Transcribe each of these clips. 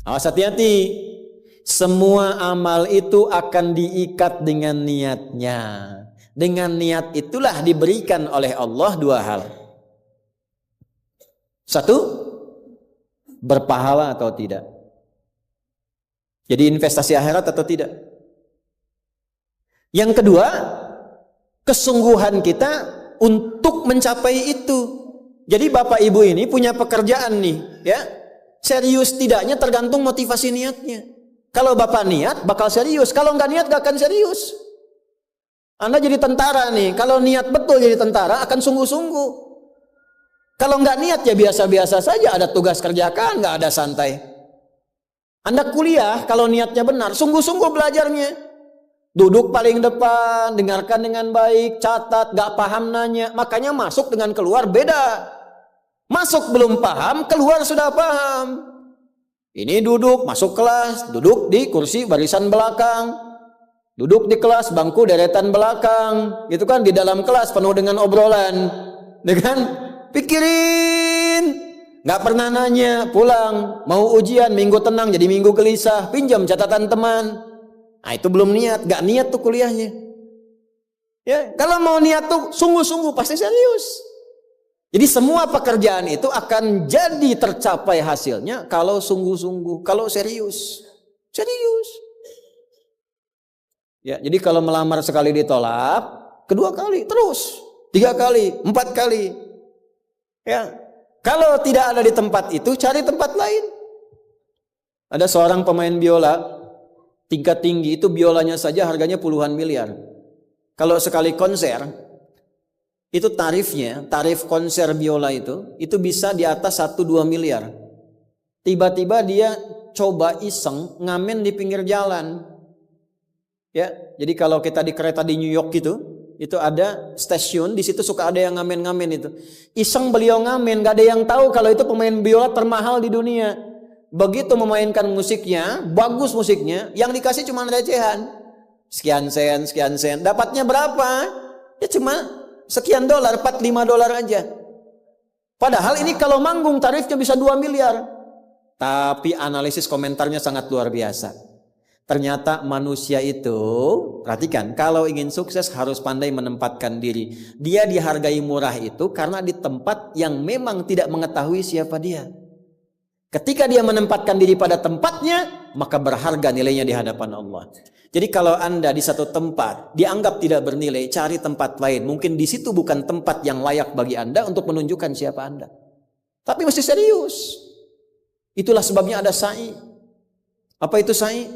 Awas hati-hati. Semua amal itu akan diikat dengan niatnya. Dengan niat itulah diberikan oleh Allah dua hal. Satu, berpahala atau tidak. Jadi investasi akhirat atau tidak. Yang kedua, kesungguhan kita untuk mencapai itu. Jadi bapak ibu ini punya pekerjaan nih, ya. Serius tidaknya tergantung motivasi niatnya. Kalau bapak niat bakal serius, kalau nggak niat nggak akan serius. Anda jadi tentara nih, kalau niat betul jadi tentara akan sungguh-sungguh. Kalau nggak niat ya biasa-biasa saja, ada tugas kerjakan, nggak ada santai. Anda kuliah kalau niatnya benar, sungguh-sungguh belajarnya. Duduk paling depan, dengarkan dengan baik, catat, nggak paham nanya, makanya masuk dengan keluar beda. Masuk belum paham, keluar sudah paham. Ini duduk, masuk kelas, duduk di kursi barisan belakang. Duduk di kelas, bangku deretan belakang. Gitu kan, di dalam kelas penuh dengan obrolan. Dengan pikirin. Gak pernah nanya, pulang. Mau ujian, minggu tenang jadi minggu gelisah. Pinjam catatan teman. Nah itu belum niat, gak niat tuh kuliahnya. Ya, kalau mau niat tuh sungguh-sungguh, pasti serius. Jadi semua pekerjaan itu akan jadi tercapai hasilnya kalau sungguh-sungguh, kalau serius. Serius. Ya, jadi kalau melamar sekali ditolak, kedua kali, terus, 3 kali, 4 kali. Ya. Kalau tidak ada di tempat itu, cari tempat lain. Ada seorang pemain biola tingkat tinggi, itu biolanya saja harganya puluhan miliar. Kalau sekali konser, itu tarif konser biola itu bisa di atas 1-2 miliar. Tiba-tiba dia coba iseng ngamen di pinggir jalan. Ya, jadi kalau kita di kereta di New York itu ada stasiun, di situ suka ada yang ngamen-ngamen itu. Iseng beliau ngamen, gak ada yang tahu kalau itu pemain biola termahal di dunia. Begitu memainkan musiknya, bagus musiknya, yang dikasih cuma recehan. Sekian sen, dapatnya berapa? Ya cuma sekian dolar, 4-5 dolar aja. Padahal ini kalau manggung tarifnya bisa 2 miliar. Tapi analisis komentarnya sangat luar biasa. Ternyata manusia itu, perhatikan, kalau ingin sukses harus pandai menempatkan diri. Dia dihargai murah itu karena di tempat yang memang tidak mengetahui siapa dia. Ketika dia menempatkan diri pada tempatnya, maka berharga nilainya di hadapan Allah. Jadi kalau Anda di satu tempat dianggap tidak bernilai, cari tempat lain. Mungkin di situ bukan tempat yang layak bagi Anda untuk menunjukkan siapa Anda. Tapi mesti serius. Itulah sebabnya ada sa'i. Apa itu sa'i?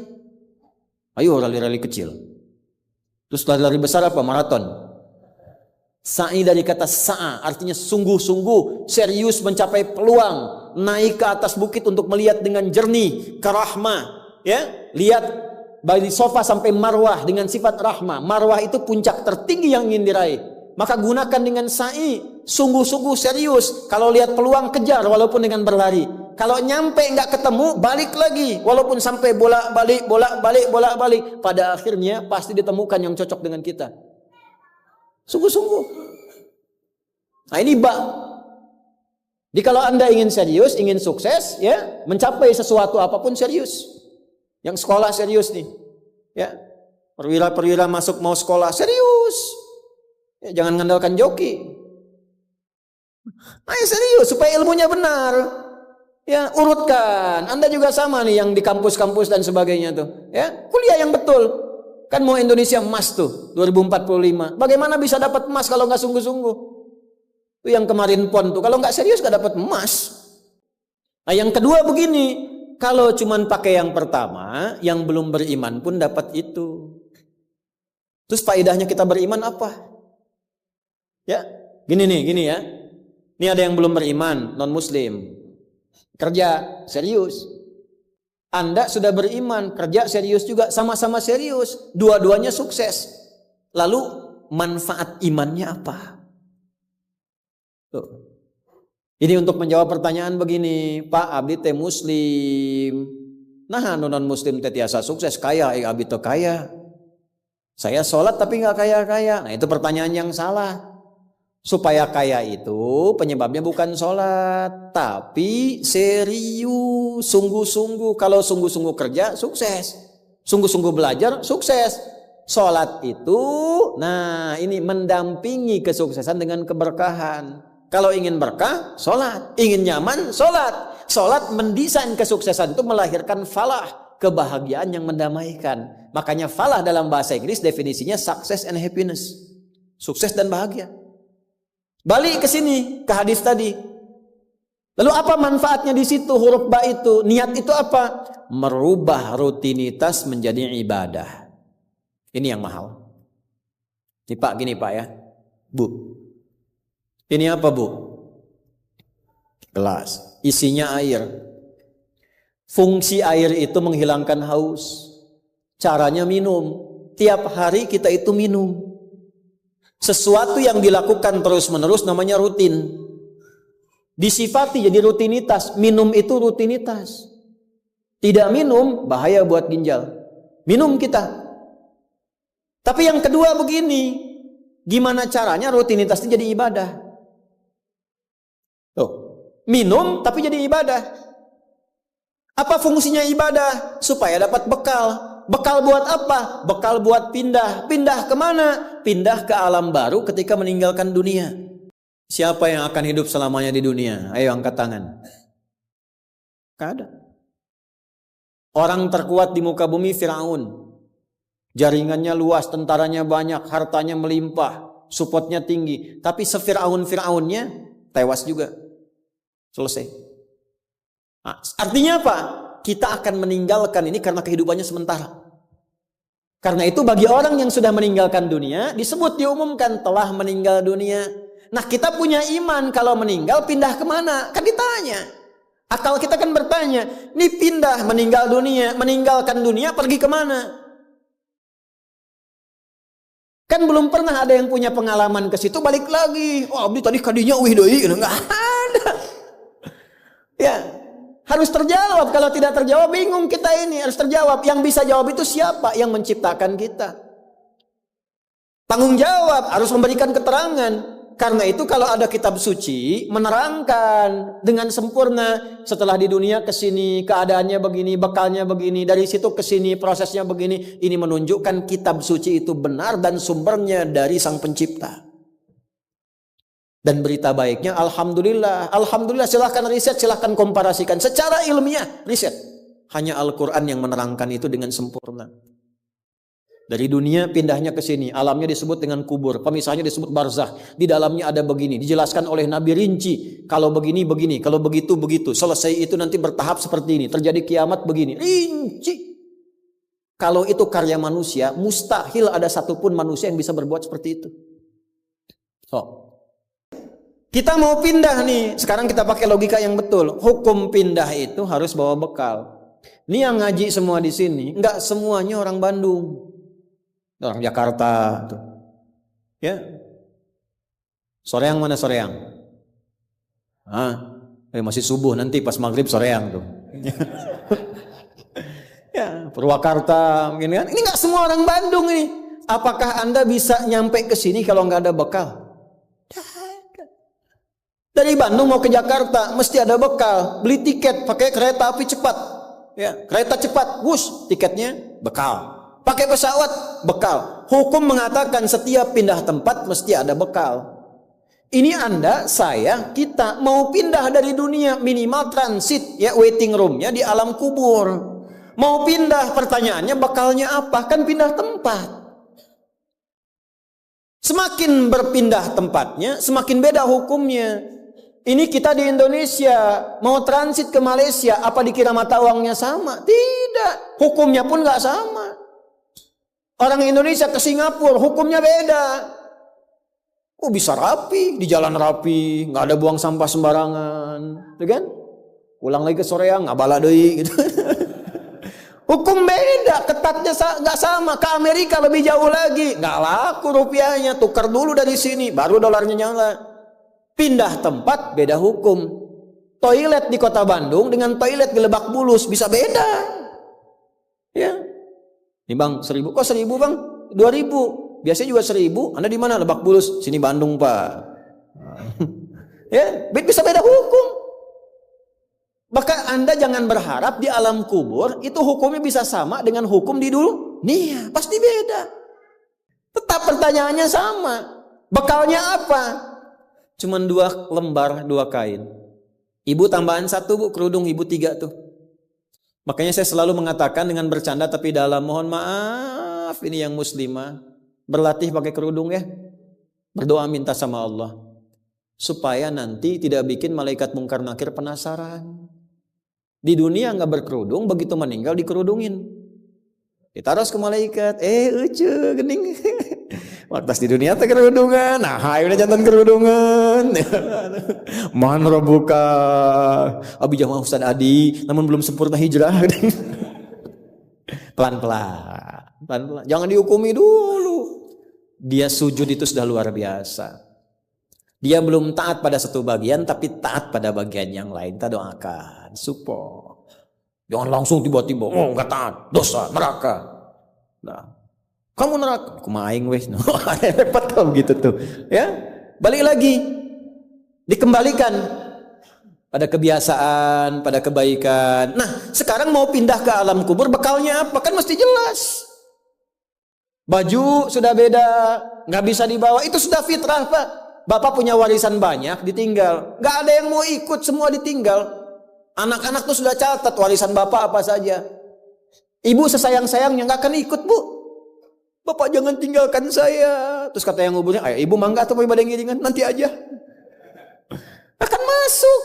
Ayo rali-rali kecil. Terus lari-lari besar apa? Maraton. Sa'i dari kata sa'a, artinya sungguh-sungguh, serius mencapai peluang, naik ke atas bukit untuk melihat dengan jernih ke rahmah, ya. Lihat dari sofa sampai marwah dengan sifat rahmah. Marwah itu puncak tertinggi yang ingin diraih. Maka gunakan dengan sa'i, sungguh-sungguh serius. Kalau lihat peluang kejar walaupun dengan berlari. Kalau nyampe nggak ketemu, balik lagi. Walaupun sampai bolak-balik. Pada akhirnya pasti ditemukan yang cocok dengan kita. Sungguh-sungguh. Nah ini Jadi kalau Anda ingin serius, ingin sukses, ya, mencapai sesuatu apapun serius. Yang sekolah serius nih. Ya. Perwira-perwira mau sekolah serius. Ya, jangan mengandalkan joki. Ayo serius supaya ilmunya benar. Ya, urutkan. Anda juga sama nih yang di kampus-kampus dan sebagainya tuh. Ya, kuliah yang betul. Kan mau Indonesia emas tuh 2045. Bagaimana bisa dapat emas kalau nggak sungguh-sungguh? Itu yang kemarin PON tuh. Kalau nggak serius nggak dapat emas. Nah, yang kedua begini. Kalau cuman pakai yang pertama, yang belum beriman pun dapat itu. Terus faedahnya kita beriman apa? Ya, gini ya. Ini ada yang belum beriman, non-muslim. Kerja serius. Anda sudah beriman, kerja serius juga, sama-sama serius. Dua-duanya sukses. Lalu manfaat imannya apa? Tuh. Ini untuk menjawab pertanyaan begini, Pak abdi teh muslim. Nah, non-muslim teh tiasa sukses, kaya, abdi teh kaya. Saya sholat tapi nggak kaya-kaya. Nah, itu pertanyaan yang salah. Supaya kaya itu penyebabnya bukan sholat, tapi serius, sungguh-sungguh. Kalau sungguh-sungguh kerja, sukses. Sungguh-sungguh belajar, sukses. Sholat itu, nah ini mendampingi kesuksesan dengan keberkahan. Kalau ingin berkah, sholat. Ingin nyaman, sholat. Sholat mendesain kesuksesan itu melahirkan falah, kebahagiaan yang mendamaikan. Makanya falah dalam bahasa Inggris definisinya success and happiness. Sukses dan bahagia. Balik ke sini, ke hadis tadi. Lalu apa manfaatnya di situ huruf ba itu? Niat itu apa? Merubah rutinitas menjadi ibadah. Ini yang mahal. Ini Pak, gini Pak ya. Bu. Ini apa Bu? Gelas. Isinya air. Fungsi air itu menghilangkan haus. Caranya minum. Tiap hari kita itu minum. Sesuatu yang dilakukan terus-menerus namanya rutin. Disifati jadi rutinitas. Minum itu rutinitas. Tidak minum bahaya buat ginjal. Minum kita. Tapi yang kedua begini. Gimana caranya rutinitas itu jadi ibadah? Tuh, minum tapi jadi ibadah. Apa fungsinya ibadah? Supaya dapat bekal. Bekal buat apa? Bekal buat pindah. Pindah kemana? Pindah ke alam baru ketika meninggalkan dunia. Siapa yang akan hidup selamanya di dunia? Ayo angkat tangan. Gak ada. Orang terkuat di muka bumi Firaun. Jaringannya luas, tentaranya banyak, hartanya melimpah, supportnya tinggi. Tapi se-Firaun-Firaunnya tewas juga. Selesai. Nah, artinya apa? Kita akan meninggalkan ini karena kehidupannya sementara. Karena itu bagi orang yang sudah meninggalkan dunia, disebut diumumkan telah meninggal dunia. Nah kita punya iman kalau meninggal pindah kemana? Kan ditanya. Akal kita kan bertanya, ini pindah meninggal dunia, meninggalkan dunia pergi kemana? Kan belum pernah ada yang punya pengalaman ke situ balik lagi. Oh abdi tadi kadinya wih doi, enggak ada. Ya. Harus terjawab. Kalau tidak terjawab bingung kita ini. Harus terjawab. Yang bisa jawab itu siapa? Yang menciptakan kita. Tanggung jawab. Harus memberikan keterangan. Karena itu kalau ada kitab suci menerangkan dengan sempurna. Setelah di dunia ke sini keadaannya begini, bekalnya begini, dari situ ke sini prosesnya begini. Ini menunjukkan kitab suci itu benar dan sumbernya dari Sang Pencipta. Dan berita baiknya, Alhamdulillah. Alhamdulillah, silahkan riset, silahkan komparasikan. Secara ilmiah, riset. Hanya Al-Quran yang menerangkan itu dengan sempurna. Dari dunia pindahnya ke sini. Alamnya disebut dengan kubur. Pemisahnya disebut barzah. Di dalamnya ada begini. Dijelaskan oleh Nabi rinci. Kalau begini, begini. Kalau begitu, begitu. Selesai itu nanti bertahap seperti ini. Terjadi kiamat begini. Rinci. Kalau itu karya manusia, mustahil ada satupun manusia yang bisa berbuat seperti itu. Kita mau pindah nih. Sekarang kita pakai logika yang betul. Hukum pindah itu harus bawa bekal. Ini yang ngaji semua di sini, enggak semuanya orang Bandung. Orang Jakarta tuh. Ya. Soreang mana Soreang? Masih subuh nanti pas maghrib Soreang tuh. Ya, Purwakarta mungkin kan. Ini enggak semua orang Bandung ini. Apakah Anda bisa nyampe ke sini kalau enggak ada bekal? Dari Bandung mau ke Jakarta mesti ada bekal. Beli tiket pakai kereta api cepat. Ya, kereta cepat, wush, tiketnya bekal. Pakai pesawat, bekal. Hukum mengatakan setiap pindah tempat mesti ada bekal. Ini Anda, saya, kita mau pindah dari dunia minimal transit ya waiting roomnya di alam kubur. Mau pindah, pertanyaannya bekalnya apa? Kan pindah tempat. Semakin berpindah tempatnya, semakin beda hukumnya. Ini kita di Indonesia mau transit ke Malaysia, apa dikira mata uangnya sama? Tidak, hukumnya pun nggak sama. Orang Indonesia ke Singapura, hukumnya beda. Oh bisa rapi, di jalan rapi, nggak ada buang sampah sembarangan, gitu kan? Pulang lagi ke Soreang, nggak bala deui, gitu. Hukum beda, ketatnya nggak sama. Ke Amerika lebih jauh lagi, nggak laku rupiahnya, tukar dulu dari sini, baru dolarnya nyala. Pindah tempat beda hukum. Toilet di kota Bandung dengan toilet di Lebak Bulus bisa beda. Ya. Ini bang 1.000, kok 1.000 bang? 2.000. Biasanya juga 1.000. Anda di mana? Lebak Bulus. Sini Bandung pak. Ya, bisa beda hukum. Maka Anda jangan berharap di alam kubur itu hukumnya bisa sama dengan hukum di dunia. Pasti beda. Tetap pertanyaannya sama. Bekalnya apa? Cuman 2 lembar, 2 kain. Ibu tambahan 1 bu, kerudung ibu 3 tuh. Makanya saya selalu mengatakan dengan bercanda tapi dalam, mohon maaf ini yang muslimah, berlatih pakai kerudung ya. Berdoa minta sama Allah supaya nanti tidak bikin malaikat mungkar nakir penasaran. Di dunia nggak berkerudung, begitu meninggal dikerudungin, ditaruh ke malaikat. Ucu gening. Waktu di dunia teh kerudungan, nah udah jantan kerudungan. Man rabbuka, abi jamaah Ustaz Adi, namun belum sempurna hijrah. Pelan-pelan, jangan dihukumi dulu. Dia sujud itu sudah luar biasa. Dia belum taat pada satu bagian, tapi taat pada bagian yang lain. Kita doakan, support. Jangan langsung tiba-tiba, nggak taat, dosa, neraka. Nah, kamu neraka, aku maing weh. Repot kalau gitu tuh. Ya, balik lagi, dikembalikan pada kebiasaan, pada kebaikan. Nah, sekarang mau pindah ke alam kubur, bekalnya apa? Kan mesti jelas. Baju sudah beda, nggak bisa dibawa. Itu sudah fitrah, Pak. Bapak punya warisan banyak, ditinggal. Nggak ada yang mau ikut, semua ditinggal. Anak-anak tuh sudah catat warisan bapak apa saja. Ibu sesayang-sayangnya nggak akan ikut, bu. Bapak jangan tinggalkan saya. Terus kata yang nguburnya, ayo ibu mangga atau mau ibadah ngiringan, nanti aja. Akan masuk.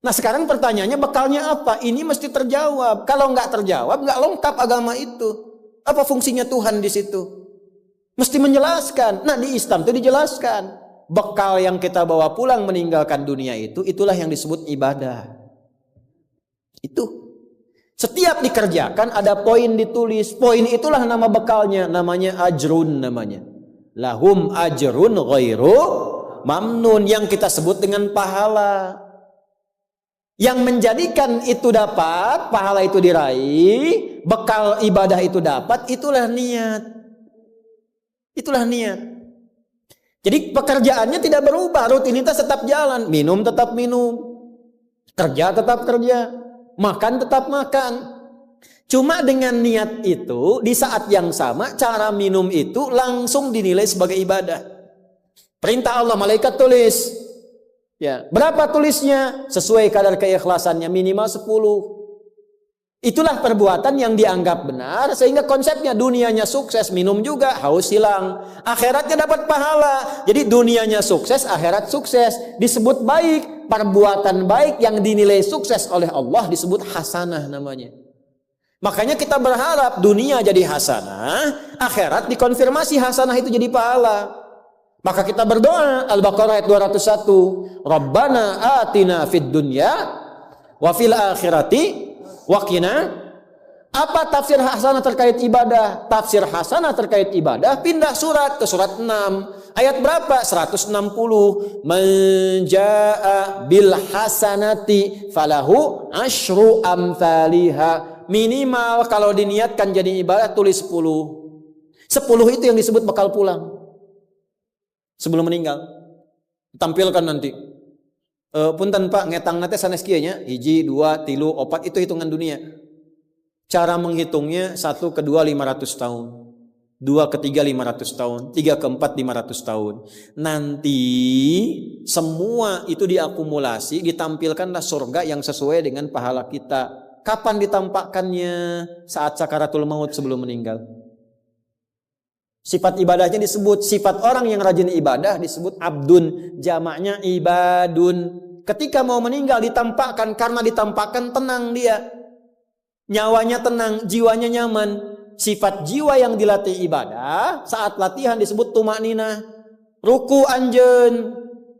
Nah sekarang pertanyaannya bekalnya apa? Ini mesti terjawab. Kalau nggak terjawab, nggak lengkap agama itu. Apa fungsinya Tuhan di situ? Mesti menjelaskan. Nah di Islam itu dijelaskan. Bekal yang kita bawa pulang meninggalkan dunia itu, itulah yang disebut ibadah. Itu. Setiap dikerjakan ada poin ditulis. Poin itulah nama bekalnya. Namanya ajrun namanya. Lahum ajrun ghairu mamnun. Yang kita sebut dengan pahala. Yang menjadikan itu dapat, pahala itu diraih, bekal ibadah itu dapat, itulah niat. Itulah niat. Jadi pekerjaannya tidak berubah, rutinitas tetap jalan, minum tetap minum, kerja tetap kerja, makan tetap makan. Cuma dengan niat itu di saat yang sama cara minum itu langsung dinilai sebagai ibadah. Perintah Allah, malaikat tulis. Ya, berapa tulisnya? Sesuai kadar keikhlasannya, minimal 10. Itulah perbuatan yang dianggap benar sehingga konsepnya dunianya sukses, minum juga, haus hilang. Akhiratnya dapat pahala. Jadi dunianya sukses, akhirat sukses. Disebut baik, perbuatan baik yang dinilai sukses oleh Allah disebut hasanah namanya. Makanya kita berharap dunia jadi hasanah, akhirat dikonfirmasi hasanah itu jadi pahala. Maka kita berdoa, Al-Baqarah ayat 201, Rabbana atina fid dunya wa fil akhirati waqina. Apa tafsir hasanah terkait ibadah? Tafsir hasanah terkait ibadah pindah surat ke surat 6. Ayat berapa? 160. Man jaa bil hasanati falahu asyru amthaliha. Minimal kalau diniatkan jadi ibadah tulis 10. 10 itu yang disebut bekal pulang. Sebelum meninggal. Tampilkan nanti. Punten Pak ngetang nate sanes kieu nya 1, 2, 3, 4 itu hitungan dunia. Cara menghitungnya 1 ke 2 500 tahun. 2 ke 3 500 tahun, 3 ke 4 500 tahun. Nanti semua itu diakumulasi, ditampilkanlah surga yang sesuai dengan pahala kita. Kapan ditampakkannya? Saat sakaratul maut sebelum meninggal. Sifat ibadahnya disebut, sifat orang yang rajin ibadah disebut abdun, jamaknya ibadun. Ketika mau meninggal ditampakkan, karena ditampakkan tenang dia. Nyawanya tenang, jiwanya nyaman. Sifat jiwa yang dilatih ibadah, saat latihan disebut tumakninah. Ruku anjen,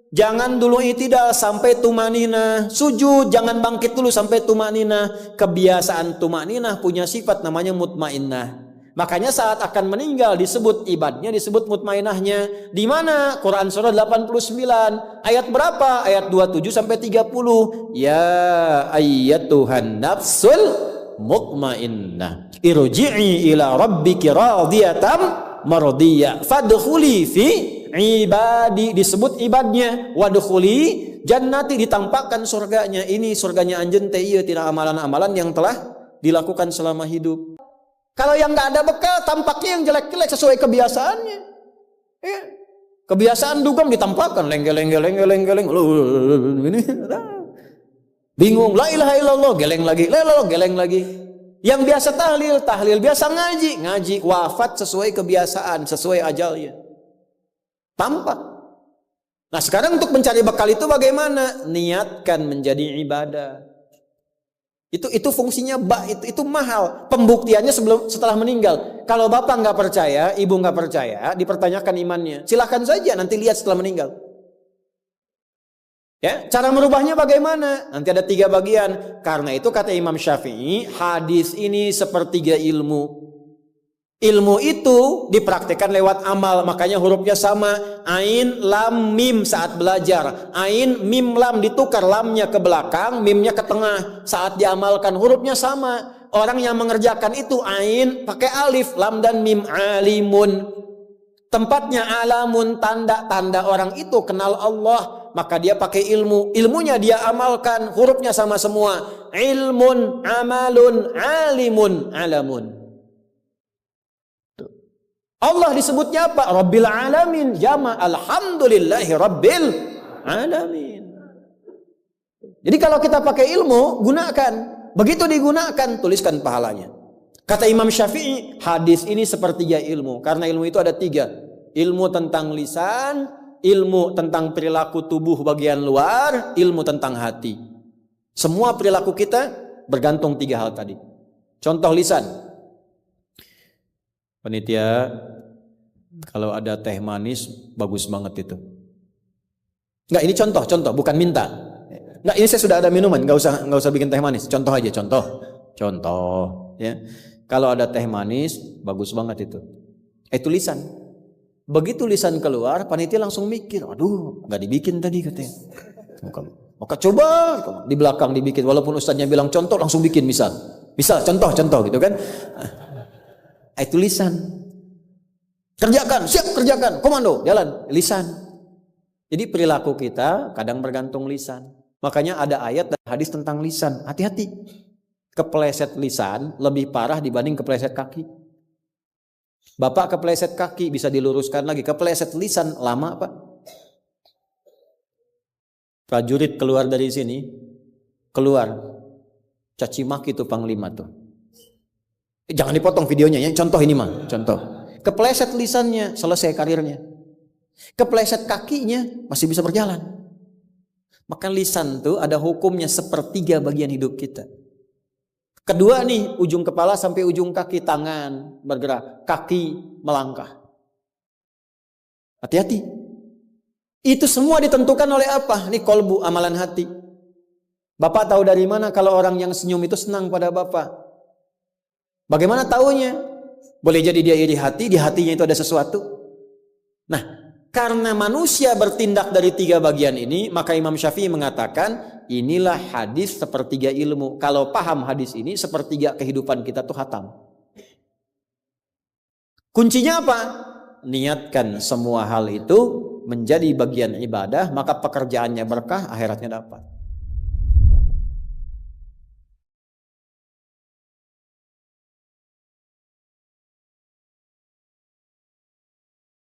jangan dulu itidal sampai tumakninah. Sujud, jangan bangkit dulu sampai tumakninah. Kebiasaan tumakninah punya sifat namanya mutmainnah. Makanya saat akan meninggal disebut ibadahnya, disebut mutmainahnya. Di mana? Quran surah 89 ayat berapa? Ayat 27 sampai 30. Ya ayyatuhan nafsul mutmainnah irji'i ila rabbiki radiyatan mardiyah fadkhuli fi ibadi, disebut ibadnya. Wadkhuli jannati, ditampakkan surganya. Ini surganya anjeun teh ieu tina amalan-amalan yang telah dilakukan selama hidup. Kalau yang nggak ada bekal, tampaknya yang jelek-jelek sesuai kebiasaannya. Ya. Kebiasaan dugem ditampakkan leng-geleng. Ini bingung, la ilaha illallah, geleng lagi, la ilaha geleng lagi. Yang biasa tahlil, biasa ngaji, wafat sesuai kebiasaan, sesuai ajalnya. Tampak. Nah, sekarang untuk mencari bekal itu bagaimana? Niatkan menjadi ibadah. Itu fungsinya itu mahal. Pembuktiannya setelah meninggal. Kalau bapak nggak percaya, ibu nggak percaya, dipertanyakan imannya. Silahkan saja nanti lihat setelah meninggal. Ya, cara merubahnya bagaimana? Nanti ada 3 bagian. Karena itu kata Imam Syafi'i, hadis ini sepertiga ilmu. Ilmu itu dipraktikkan lewat amal, makanya hurufnya sama. Ain, lam, mim saat belajar. Ain, mim, lam ditukar, lamnya ke belakang, mimnya ke tengah. Saat diamalkan hurufnya sama. Orang yang mengerjakan itu ain pakai alif, lam dan mim, alimun. Tempatnya alamun, tanda-tanda orang itu kenal Allah, maka dia pakai ilmu. Ilmunya dia amalkan, hurufnya sama semua. Ilmun, amalun, alimun, alamun. Allah disebutnya apa? Rabbil alamin, jama alhamdulillahi rabbil alamin. Jadi kalau kita pakai ilmu, gunakan. Begitu digunakan, tuliskan pahalanya. Kata Imam Syafi'i, hadis ini sepertiga ilmu. Karena ilmu itu ada 3. Ilmu tentang lisan, ilmu tentang perilaku tubuh bagian luar, ilmu tentang hati. Semua perilaku kita bergantung 3 hal tadi. Contoh lisan. Panitia, kalau ada teh manis bagus banget itu. Enggak, ini contoh, bukan minta. Enggak, ini saya sudah ada minuman, enggak usah bikin teh manis. Contoh aja, contoh, ya. Kalau ada teh manis bagus banget itu. Itu lisan. Begitu lisan keluar, panitia langsung mikir, aduh, enggak dibikin tadi katanya. Maka coba di belakang dibikin, walaupun ustaznya bilang contoh, langsung bikin misal contoh gitu kan. Itu lisan. Kerjakan, siap kerjakan, komando, jalan, lisan. Jadi perilaku kita kadang bergantung lisan. Makanya ada ayat dan hadis tentang lisan. Hati-hati. Kepleset lisan lebih parah dibanding kepleset kaki. Bapak kepleset kaki bisa diluruskan lagi. Kepleset lisan lama Pak. Prajurit keluar dari sini, caci maki tuh panglima tuh. Jangan dipotong videonya ya. Contoh ini mah, contoh. Kepleset lisannya, selesai karirnya. Kepleset kakinya, masih bisa berjalan. Maka lisan tuh ada hukumnya sepertiga bagian hidup kita. Kedua nih, ujung kepala sampai ujung kaki, tangan bergerak, kaki melangkah. Hati-hati. Itu semua ditentukan oleh apa? Ini kolbu, amalan hati. Bapak tahu dari mana kalau orang yang senyum itu senang pada Bapak? Bagaimana taunya? Boleh jadi dia iri hati, di hatinya itu ada sesuatu. Nah, karena manusia bertindak dari 3 bagian ini, maka Imam Syafi'i mengatakan, inilah hadis sepertiga ilmu. Kalau paham hadis ini, sepertiga kehidupan kita tuh hatam. Kuncinya apa? Niatkan semua hal itu menjadi bagian ibadah, maka pekerjaannya berkah, akhiratnya dapat.